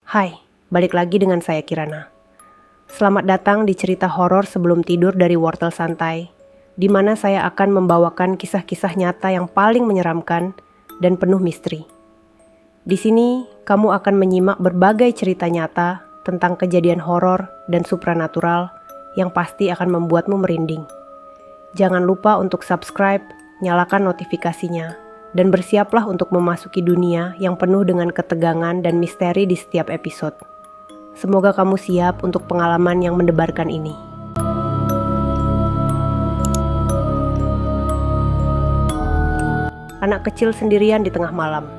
Hai, balik lagi dengan saya Kirana. Selamat datang di cerita horor sebelum tidur dari Wortel Santai, di mana saya akan membawakan kisah-kisah nyata yang paling menyeramkan dan penuh misteri. Di sini, kamu akan menyimak berbagai cerita nyata tentang kejadian horor dan supranatural yang pasti akan membuatmu merinding. Jangan lupa untuk subscribe, nyalakan notifikasinya, dan bersiaplah untuk memasuki dunia yang penuh dengan ketegangan dan misteri di setiap episode. Semoga kamu siap untuk pengalaman yang mendebarkan ini. Anak kecil sendirian di tengah malam.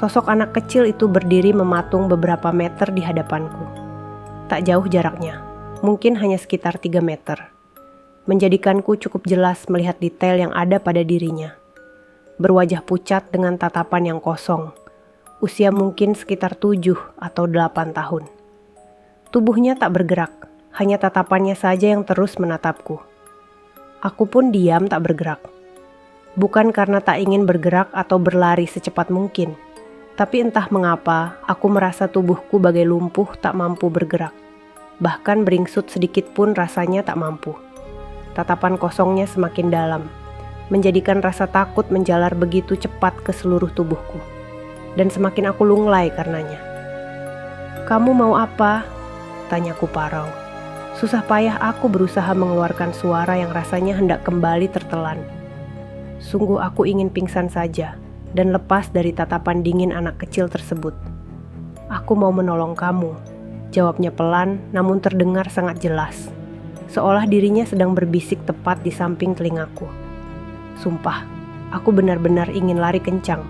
Sosok anak kecil itu berdiri mematung beberapa meter di hadapanku. Tak jauh jaraknya, mungkin hanya sekitar 3 meter. Menjadikanku cukup jelas melihat detail yang ada pada dirinya. Berwajah pucat dengan tatapan yang kosong, usia mungkin sekitar 7 atau 8 tahun. Tubuhnya tak bergerak, hanya tatapannya saja yang terus menatapku. Aku pun diam tak bergerak. Bukan karena tak ingin bergerak atau berlari secepat mungkin, tapi entah mengapa aku merasa tubuhku bagai lumpuh tak mampu bergerak. Bahkan beringsut sedikit pun rasanya tak mampu. Tatapan kosongnya semakin dalam, menjadikan rasa takut menjalar begitu cepat ke seluruh tubuhku. Dan semakin aku lunglai karenanya. "Kamu mau apa?" tanyaku parau. Susah payah aku berusaha mengeluarkan suara yang rasanya hendak kembali tertelan. Sungguh aku ingin pingsan saja dan lepas dari tatapan dingin anak kecil tersebut. "Aku mau menolong kamu," jawabnya pelan namun terdengar sangat jelas. Seolah dirinya sedang berbisik tepat di samping telingaku. Sumpah, aku benar-benar ingin lari kencang,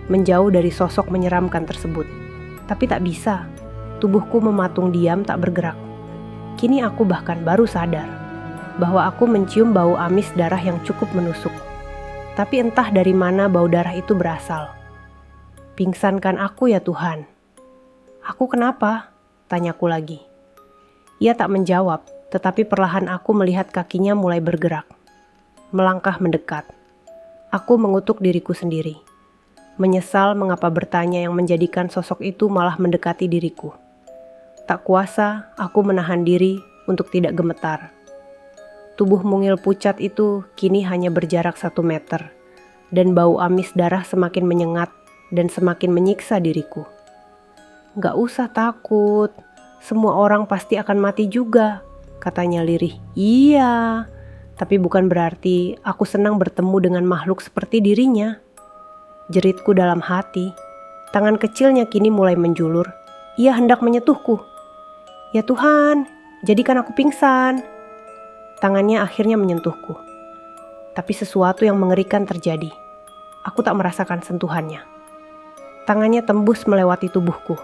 menjauh dari sosok menyeramkan tersebut. Tapi tak bisa, tubuhku mematung diam tak bergerak. Kini aku bahkan baru sadar bahwa aku mencium bau amis darah yang cukup menusuk. Tapi entah dari mana bau darah itu berasal. "Pingsankan aku ya Tuhan." "Aku kenapa?" tanyaku lagi. Ia tak menjawab, tetapi perlahan aku melihat kakinya mulai bergerak. Melangkah mendekat. Aku mengutuk diriku sendiri. Menyesal mengapa bertanya yang menjadikan sosok itu malah mendekati diriku. Tak kuasa, aku menahan diri untuk tidak gemetar. Tubuh mungil pucat itu kini hanya berjarak 1 meter, dan bau amis darah semakin menyengat dan semakin menyiksa diriku. "Gak usah takut, semua orang pasti akan mati juga," katanya lirih. "Iya, tapi bukan berarti aku senang bertemu dengan makhluk seperti dirinya," jeritku dalam hati. Tangan kecilnya kini mulai menjulur. Ia hendak menyentuhku. "Ya Tuhan, jadikan aku pingsan." Tangannya akhirnya menyentuhku. Tapi sesuatu yang mengerikan terjadi. Aku tak merasakan sentuhannya. Tangannya tembus melewati tubuhku.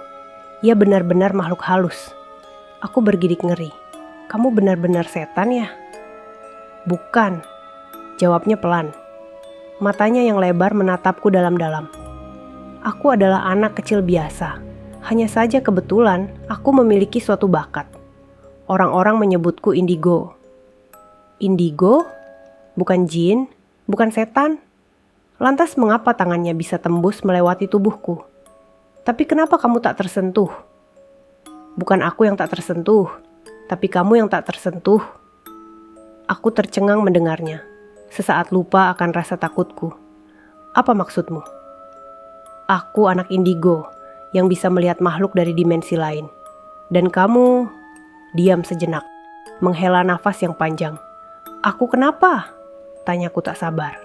Ia benar-benar makhluk halus. Aku bergidik ngeri. "Kamu benar-benar setan ya?" "Bukan," jawabnya pelan. Matanya yang lebar menatapku dalam-dalam. "Aku adalah anak kecil biasa. Hanya saja kebetulan aku memiliki suatu bakat. Orang-orang menyebutku indigo." "Indigo? Bukan jin? Bukan setan? Lantas mengapa tangannya bisa tembus melewati tubuhku? Tapi kenapa kamu tak tersentuh?" "Bukan aku yang tak tersentuh, tapi kamu yang tak tersentuh." Aku tercengang mendengarnya. Sesaat lupa akan rasa takutku. "Apa maksudmu?" "Aku anak indigo yang bisa melihat makhluk dari dimensi lain. Dan kamu..." Diam sejenak, menghela nafas yang panjang. "Aku kenapa?" tanyaku tak sabar.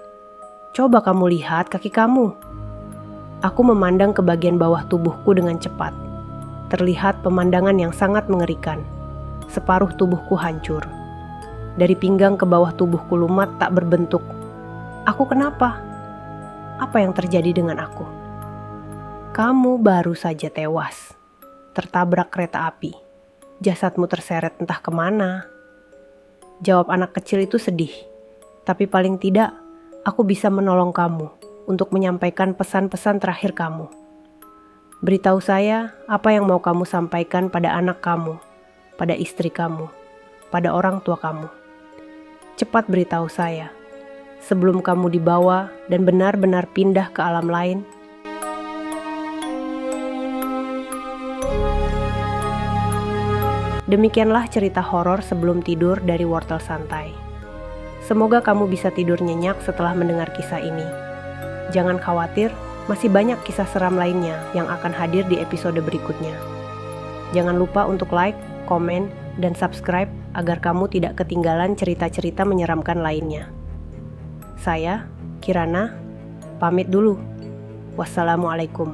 "Coba kamu lihat kaki kamu." Aku memandang ke bagian bawah tubuhku dengan cepat. Terlihat pemandangan yang sangat mengerikan. Separuh tubuhku hancur. Dari pinggang ke bawah tubuhku lumat tak berbentuk. Aku kenapa? Apa yang terjadi dengan aku? "Kamu baru saja tewas. Tertabrak kereta api. Jasadmu terseret entah kemana." Jawab anak kecil itu sedih. "Tapi paling tidak, aku bisa menolong kamu untuk menyampaikan pesan-pesan terakhir kamu. Beritahu saya apa yang mau kamu sampaikan pada anak kamu, pada istri kamu, pada orang tua kamu. Cepat beritahu saya, sebelum kamu dibawa dan benar-benar pindah ke alam lain." Demikianlah cerita horor sebelum tidur dari Wortel Santai. Semoga kamu bisa tidur nyenyak setelah mendengar kisah ini. Jangan khawatir, masih banyak kisah seram lainnya yang akan hadir di episode berikutnya. Jangan lupa untuk like, komen, dan subscribe agar kamu tidak ketinggalan cerita-cerita menyeramkan lainnya. Saya, Kirana, pamit dulu. Wassalamualaikum.